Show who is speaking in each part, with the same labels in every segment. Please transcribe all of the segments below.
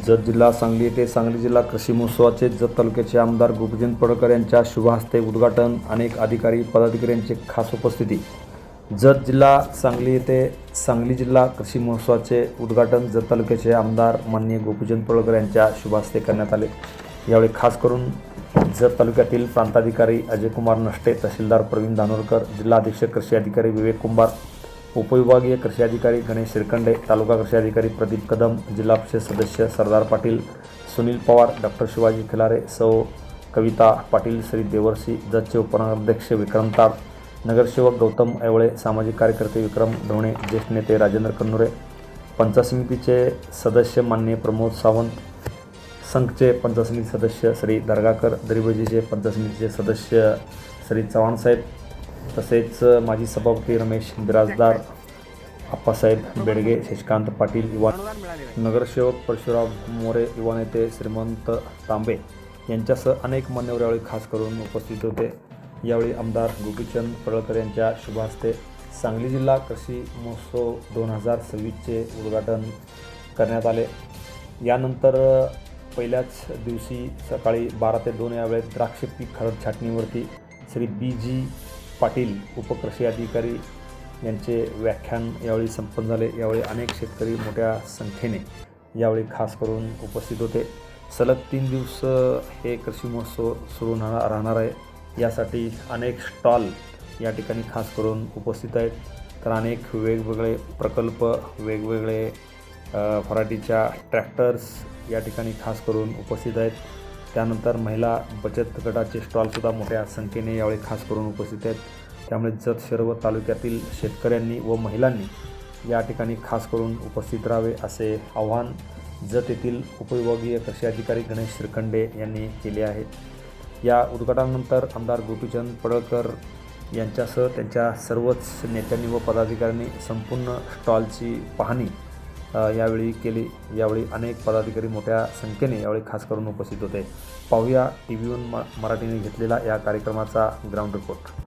Speaker 1: जत जिल्हा सांगली येथे सांगली जिल्हा कृषी महोत्सवाचे जत तालुक्याचे आमदार गोपीचंद पडळकर यांच्या शुभ हस्ते उद्घाटन. अनेक अधिकारी पदाधिकाऱ्यांची खास उपस्थिती. जत जिल्हा सांगली येथे सांगली जिल्हा कृषी महोत्सवाचे उद्घाटन जत तालुक्याचे आमदार माननीय गोपीचंद पडळकर यांच्या शुभ हस्ते करण्यात आले. यावेळी खास करून जत तालुक्यातील प्रांताधिकारी अजयकुमार नष्टे, तहसीलदार प्रवीण धानोरकर, जिल्हा अधीक्षक कृषी अधिकारी विवेक कुंभार, उपविभागीय कृषी अधिकारी गणेश शिरकंडे, तालुका कृषी अधिकारी प्रदीप कदम, जिल्हा परिषद सदस्य सरदार पाटील, सुनील पवार, डॉक्टर शिवाजी खिलारे, सौ कविता पाटील, श्री देवर्षी, जतचे उपनगराध्यक्ष विक्रम ताड, नगरसेवक गौतम ऐवळे, सामाजिक कार्यकर्ते विक्रम ढोणे, ज्येष्ठ नेते राजेंद्र कन्नुरे, पंचायत समितीचे सदस्य माननीय प्रमोद सावंत, संघचे पंचायत समिती सदस्य श्री दर्गाकर, दरिबजीचे पंचायत समितीचे सदस्य श्री चव्हाणसाहेब, तसेच माजी सभापती रमेश बिराजदार, आप्पासाहेब बेडगे, शशिकांत पाटील, युवा नगरसेवक परशुराम मोरे, युवा नेते श्रीमंत तांबे यांच्यासह अनेक मान्यवर यावेळी खास करून उपस्थित होते. यावेळी आमदार गोपीचंद पडळकर यांच्या शुभ हस्ते सांगली जिल्हा कृषी महोत्सव 2026चे उद्घाटन करण्यात आले. यानंतर पहिल्याच दिवशी सकाळी 12 ते 2 या वेळेत द्राक्ष पीक खरड छाटणीवरती श्री BG पाटील उपकृषी अधिकारी यांचे व्याख्यान यावेळी संपन्न झाले. यावेळी अनेक शेतकरी मोठ्या संख्येने यावेळी खास करून उपस्थित होते. सलग 3 दिवस हे कृषी महोत्सव सुरू राहणार आहे. यासाठी अनेक स्टॉल या ठिकाणी खास करून उपस्थित आहेत. तर अनेक वेगवेगळे प्रकल्प, वेगवेगळे फराटीच्या ट्रॅक्टर्स या ठिकाणी खास करून उपस्थित आहेत. त्यानंतर महिला बचत गटाचे स्टॉलसुद्धा मोठ्या संख्येने यावेळी खास करून उपस्थित आहेत. त्यामुळे जत सर्व तालुक्यातील शेतकऱ्यांनी व महिलांनी या ठिकाणी खास करून उपस्थित राहावे असे आवाहन जत येथील उपविभागीय कृषी अधिकारी गणेश शिरकंडे यांनी केले आहे. या उद्घाटनानंतर आमदार गोपीचंद पडळकर यांच्यासह त्यांच्या सर्वच नेत्यांनी व पदाधिकाऱ्यांनी संपूर्ण स्टॉलची पाहणी यावेळी केली. यावेळी अनेक पदाधिकारी मोठ्या संख्येने यावेळी खास करून उपस्थित होते. पाहूया TV1 मराठीने घेतलेला या कार्यक्रमाचा ग्राउंड रिपोर्ट.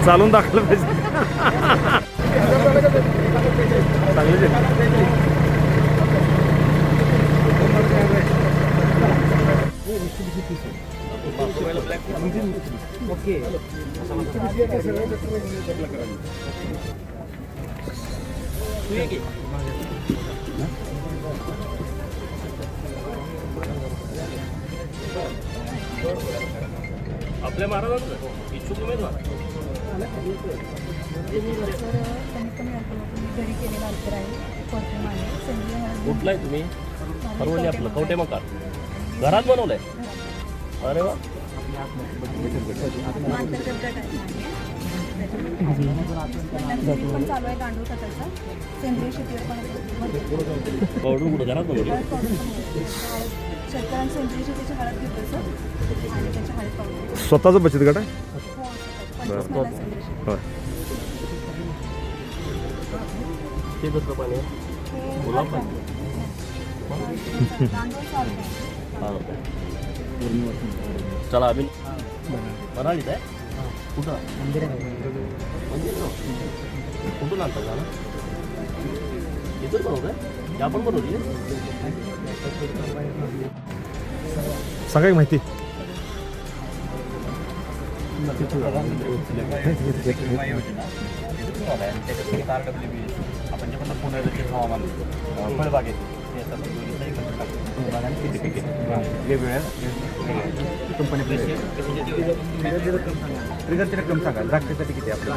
Speaker 1: चालून दाखवलं पाहिजे.
Speaker 2: आपल्या महाराजांचं इच्छुक उमेदवार कुठला आहे तुम्ही? परवडले आपलं कवटे मकार घरात बनवलंय. अरे वा. पावडर कुठं घरात बनवलं?
Speaker 1: स्वतःचं बचत गट आहे.
Speaker 2: ते कसं पाणी गुलाब पाणी. चला अभिन मराठीत आहे. कुठं मंदिर कुठून आणतात गाणं? इथंच बनवत आहे. आपण बनवली
Speaker 1: सांगा की माहिती.
Speaker 3: प्रधानमंत्री विमा योजना त्याच्यासाठी RWB आपण जे म्हणतो पुनर्रचित हवामान फळबागेत वेगवेगळ्या कंपनी ट्रिगरची रक्कम सांगा. द्राक्षासाठी किती आपल्याला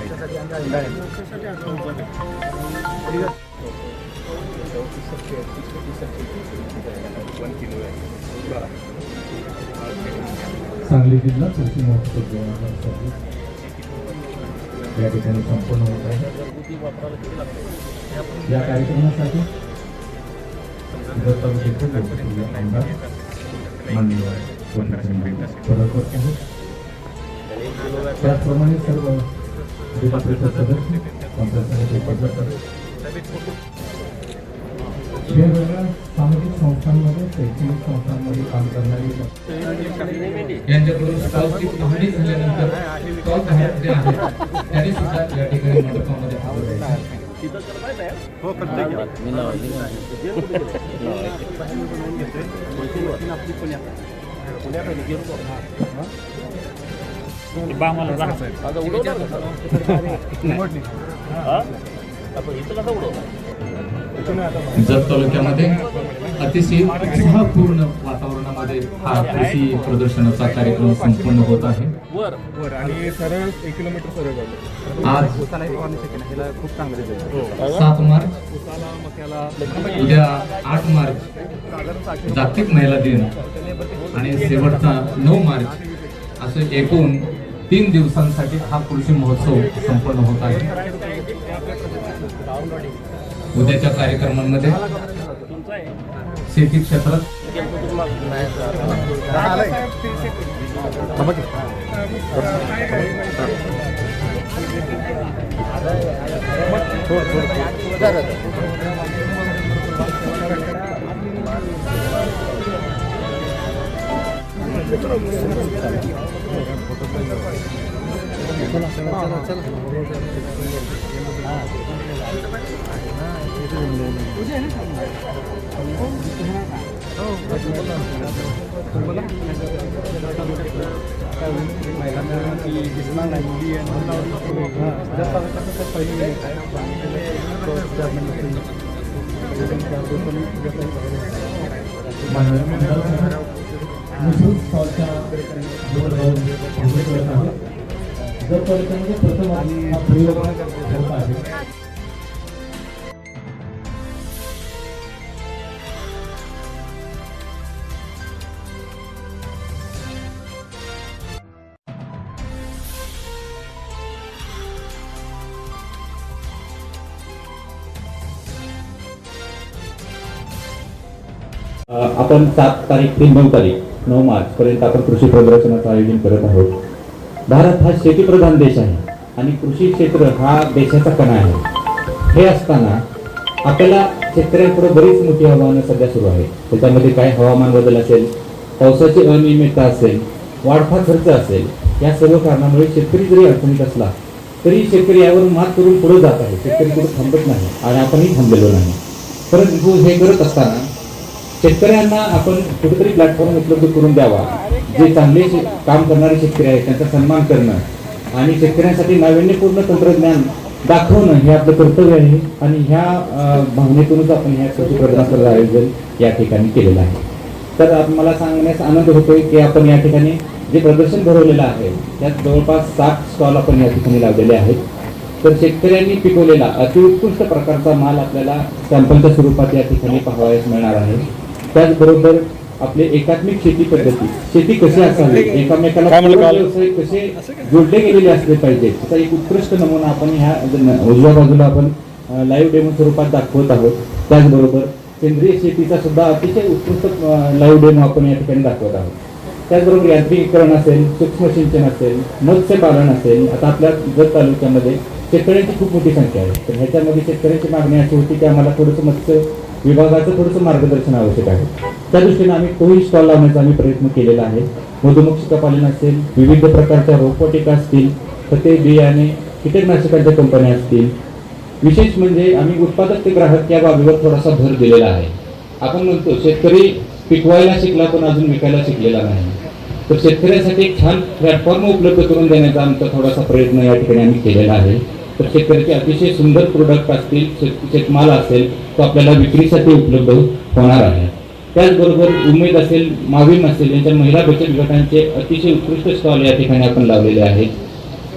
Speaker 4: सांगली जिल्हा कृषी महोत्सव 2026 या ठिकाणी संपन्न होत आहे. या कार्यक्रमासाठी जत तालुक्याचे लोकप्रिय आमदार माननीय पदाधिकारी आहेत. त्याचप्रमाणे सर्व जिल्हा परिषद सदस्य पंचायत समिती सदस्य वेगवेगळ्या सामाजिक संस्थांमध्ये शैक्षणिक संस्थांमध्ये काम करणारी यांच्याकडून स्टॉलची पाहणी झाल्यानंतर स्टॉल धारक जे आहेत त्यांनी सुद्धा या ठिकाणी मंडपामध्ये हजर राहायचे. जत तालुक्यामध्ये अतिशय उत्साहपूर्ण वातावरणामध्ये हा कृषी प्रदर्शनाचा कार्यक्रम संपन्न होत आहे.
Speaker 3: आणि सरळ 1 किलोमीटर सरळ
Speaker 4: आज
Speaker 3: खूप चांगले
Speaker 4: 7 मार्च उद्या 8 मार्च जागतिक महिला दिन आणि शेवटचा 9 मार्च असं एकूण 3 दिवसांसाठी हा कृषी महोत्सव संपन्न होत आहे. उद्याच्या कार्यक्रमांमध्ये शेती क्षेत्रात प्रथम हा प्रयोग होत आहे.
Speaker 5: आपण 7 तारीख ते 9 तारीख 9 मार्च पर्यंत आपण कृषी प्रदर्शनाचं आयोजन करत आहोत. भारत हा शेतीप्रधान देश आहे आणि कृषी क्षेत्र हा देशाचा कणा आहे. हे असताना आपल्याला शेतकऱ्यांपुढे बरीच मोठी आव्हानं सध्या सुरू आहेत. त्याच्यामध्ये काय हवामान बदल असेल, पावसाची अनियमितता असेल, वाढता खर्च असेल, या सर्व कारणामुळे शेतकरी जरी अडचणीत असला तरी शेतकरी यावर मात करून पुढे जात आहे. शेतकरी कुठे थांबत नाही आणि आपणही थांबलेलो नाही. परंतु हे करत असताना शेतकऱ्यांना आपण कुठेतरी प्लॅटफॉर्म उपलब्ध करून द्यावा. जे चांगले काम करणारे शेतकरी आहेत त्यांचा सन्मान करणं आणि शेतकऱ्यांसाठी नाविन्यपूर्ण तंत्रज्ञान दाखवणं हे आपलं कर्तव्य आहे. आणि ह्या भावनेतूनच आपण ह्या कृषी प्रदर्शनाचं आयोजन या ठिकाणी केलेलं आहे. तर मला सांगण्यास आनंद होतोय की आपण या ठिकाणी जे प्रदर्शन भरवलेलं आहे त्यात जवळपास 7 स्टॉल आपण या ठिकाणी लावलेले आहेत. तर शेतकऱ्यांनी पिकवलेला अतिउत्कृष्ट प्रकारचा माल आपल्याला सॅम्पलच्या स्वरूपात या ठिकाणी पाहावयास मिळणार आहे. त्याचबरोबर आपले एकात्मिक शेती पद्धती, शेती कशी असावी, एकामेकाला व्यवसाय कसे जोडले गेलेले असले पाहिजे त्याचा एक उत्कृष्ट नमुना आपण ह्या उजव्या बाजूला आपण लाईव्ह डेमो स्वरूपात दाखवत आहोत. त्याचबरोबर सेंद्रिय शेतीचा सुद्धा अतिशय उत्कृष्ट लाईव्ह डेमो आपण या ठिकाणी दाखवत आहोत. त्याचबरोबर यांत्रिकीकरण असेल, सूक्ष्म सिंचन असेल, मत्स्यपालन असेल. आता आपल्या जत तालुक्यामध्ये शेतकऱ्यांची खूप मोठी संख्या आहे. तर ह्याच्यामध्ये शेतकऱ्यांची मागणी अशी होती की आम्हाला थोडंसं मत्स्य विभागाचं थोडंसं मार्गदर्शन आवश्यक आहे. त्या दृष्टीने आम्ही तोही स्टॉल लावण्याचा आम्ही प्रयत्न केलेला आहे. मधुमक्षी कपालन असेल, विविध प्रकारच्या रोपवाटिका असतील, खते, बियाणे, कीटकनाशकांच्या कंपन्या असतील. विशेष म्हणजे आम्ही उत्पादक ते ग्राहक या बाबीवर थोडासा भर दिलेला आहे. आपण म्हणतो शेतकरी पिकवायला शिकला पण अजून विकायला शिकलेला नाही. तर शेतकऱ्यांसाठी एक छान प्लॅटफॉर्म उपलब्ध करून देण्याचा आमचा थोडासा प्रयत्न या ठिकाणी आम्ही केलेला आहे. तर शेतकऱ्याचे अतिशय सुंदर प्रोडक्ट असतील, शेतमाल असेल तो आपल्याला विक्रीसाठी उपलब्ध होणार आहे. त्याचबरोबर उमेद असेल, माविम असेल यांच्या महिला बचत गटांचे अतिशय उत्कृष्ट स्टॉल या ठिकाणी आपण लावलेले आहेत.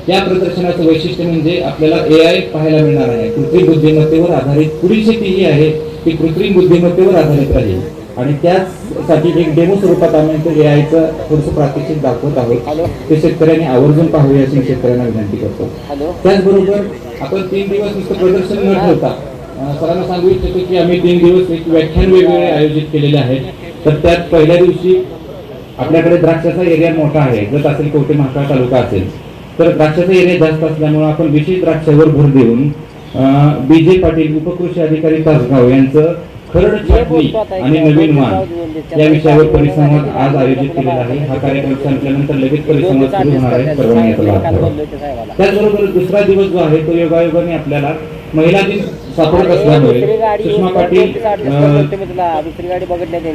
Speaker 5: या प्रदर्शनाचं वैशिष्ट्य म्हणजे आपल्याला AI पाहायला मिळणार आहे. कृत्रिम बुद्धिमत्तेवर आधारित पुढील शेती ही आहे ती कृत्रिम बुद्धिमत्तेवर आधारित राहील आणि त्याचसाठी एक डेमो स्वरूपात आम्ही AIचं थोडंसं प्रात्यक्षिक दाखवत आहोत. ते शेतकऱ्यांनी आवर्जून पाहूया अशी शेतकऱ्यांना विनंती करतो. त्याचबरोबर आपण 3 दिवस नुसतं प्रदर्शन न ठेवता सरांना सांगू इच्छितो की आम्ही 3 दिवस एक व्याख्यान वेगवेगळे आयोजित केलेले आहेत. तर त्यात पहिल्या दिवशी आपल्याकडे द्राक्षाचा एरिया मोठा आहे. जत असेल, कवठे महांकाळ तालुका असेल तर द्राक्षाचा एरिया जास्त असल्यामुळे आपण विशेष द्राक्षावर भर देऊन BJ पाटील उपकृषी अधिकारी तासगाव यांचं खरड छाटणी आणि नवीन वाण या विषयावर परिसंवाद आज आयोजित केलेला आहे. हा कार्यक्रम संपल्यानंतर लगेच परिसंवाद सुरू होणार आहे. सर्वांनी याचा लाभ घ्यावा. त्याचबरोबर दुसरा दिवस जो आहे तो योगायोगाने आपल्याला महिला दिन सापडत असल्यामुळे सुषमा पाटील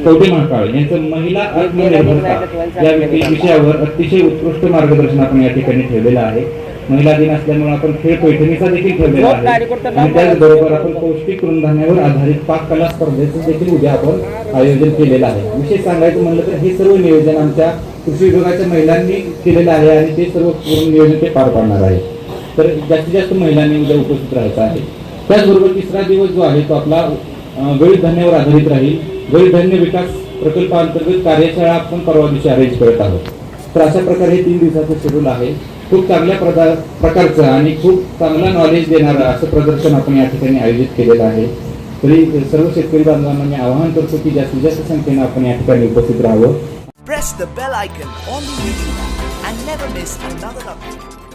Speaker 5: कवठे महांकाळ यांचं महिला आत्मनिर्भरता या विषयावर अतिशय उत्कृष्ट मार्गदर्शन आपण या ठिकाणी ठेवलेलं आहे. महिला दिन असल्यामुळे आपण खेळ पैठणीचा देखील ठेवलेला आहे आणि त्याचबरोबर आपण पौष्टिक तृणधान्यावर आधारित पाककला स्पर्धेचं देखील उद्या आपण आयोजन केलेलं आहे. विशेष सांगायचं म्हणलं तर हे सर्व नियोजन आमच्या कृषी विभागाच्या महिलांनी केलेलं आहे आणि ते सर्व पूर्ण नियोजन ते पार पाडणार आहे. तर जास्तीत जास्त महिलांनी उद्या उपस्थित राहायचं आहे. त्याचबरोबर तिसरा दिवस जो आहे तो आपला गळीत धान्यावर आधारित राहील. गळीत धान्य विकास प्रकल्पाअंतर्गत कार्यशाळा आपण परवा दिवशी अरेंज करत आहोत. तर अशा प्रकारे 3 दिवसाचं शेड्यूल आहे. खूप चांगल्या प्रकारचं आणि खूप चांगला नॉलेज देणारं असं प्रदर्शन आपण या ठिकाणी आयोजित केलेलं आहे. तरी सर्व शेतकरी बांधवांना मी आवाहन करतो की जास्तीत जास्त संख्येने आपण या ठिकाणी उपस्थित राहावं.
Speaker 6: Press the bell icon on the YouTube app and never miss another update.